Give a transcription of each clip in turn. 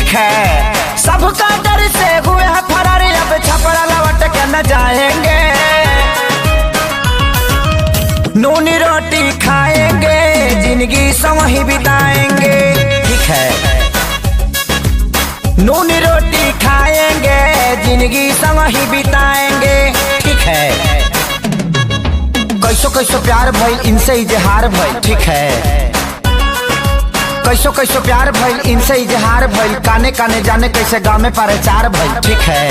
ठीक है। सबका डर से हुए हैं फरार, अब छपरा लौट के न जाएंगे। नूनी रोटी खाएंगे, जिंदगी संग ही बिताएंगे। ठीक है। नूनी रोटी खाएंगे, जिंदगी संग ही बिताएंगे। ठीक है। कैसो कैसो प्यार भइल, इनसे इजहार भइल। ठीक है। कैसो कैसो प्यार भइल, इनसे इजहार भइल। काने काने जाने कैसे गाँव में प्रचार भइल। ठीक है।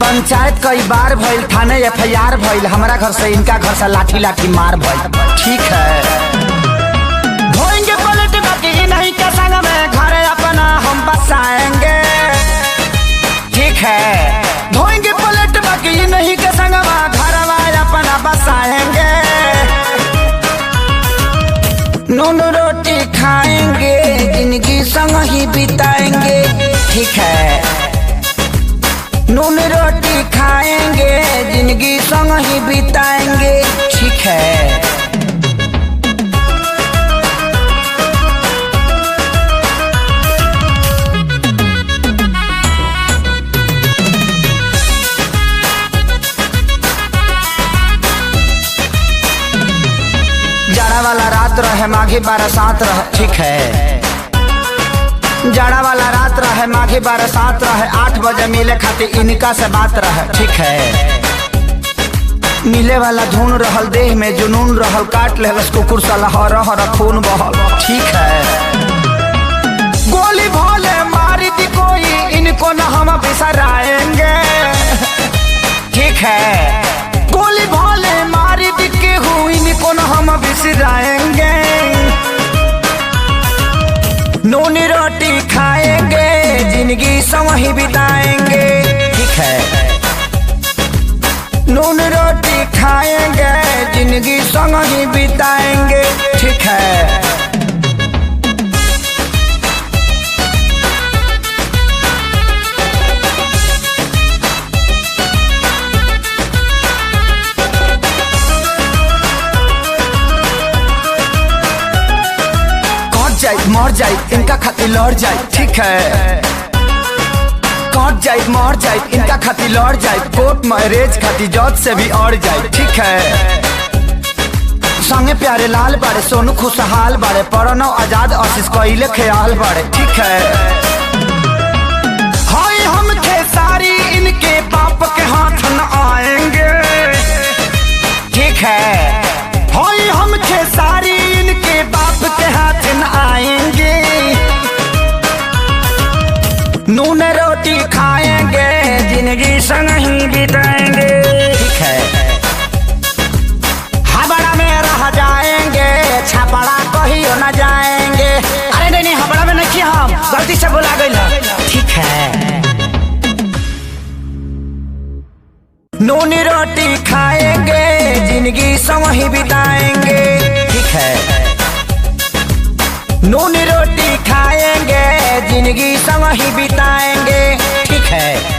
पंचायत कई बार भइल, थाने FIR भइल। हमारा घर से इनका घर से लाठी लाठी मार भइल। ठीक है। धोएंगे पलट बाकी नहीं के संग में, घर अपना हम बसाएंगे। ठीक है। धोएंगे पलट बाकी नहीं के संग में, घर अपना बसाएंगे। नून रोटी खाएंगे, जिंदगी संग ही बिताएंगे। ठीक है। नून रोटी खाएंगे, जिंदगी संग ही बिताएंगे। ठीक है। जाड़ा वाला रात रहे, माघी बरसात रहे। ठीक है। जाड़ा वाला रात रहे, माघी बरसात रहे। 8 बजे मिले खातिर इनका से बात रहे। ठीक है। मिले वाला धुन रहल, देह में जुनून रहल। काट ले कुकुर साला हर हर खून बहल। ठीक है। गोली भोले मारी दी कोई, इनको न हम बिसराएंगे। ठीक है। गोली भोले मारी दी के हुई, इनको न हम बिसराएंगे। नूनी रोटी खाएंगे, जिंदगी संग ही बिताएंगे। ठीक है। नून रोटी खाएंगे, जिंदगी संग ही बिताएंगे। ठीक है। मर जाए, इनका खातिर लड़ जाए। ठीक है। कट जाए, मर जाए, इनका खातिर लड़ जाए। कोर्ट मैरिज खातिर जज से भी अड़ जाए। ठीक है। संगे प्यारे लाल बाड़े, सोनू खुशहाल बाड़े। प्रणव आजाद आशीष कइले ख्याल बाड़े। ठीक है। हाय हम खेसारी, इनके बाप के हाथ न आएंगे। ठीक है। हाय हम खेसारी, इनके बाप के हाथ न आएंगे। नून रोटी खाएंगे, जिंदगी संग ही बिताएंगे। ठीक है। हबड़ा में रह जाएंगे, छपड़ा कहियो न जाएंगे। अरे नहीं, हबड़ा में नहीं, हम गलती से बुला गई। ठीक है। नून रोटी खाएंगे, जिंदगी संग ही बिताएंगे। ठीक है। नून रोटी खाएंगे, जिंदगी संग ही बिताएंगे। ठीक है।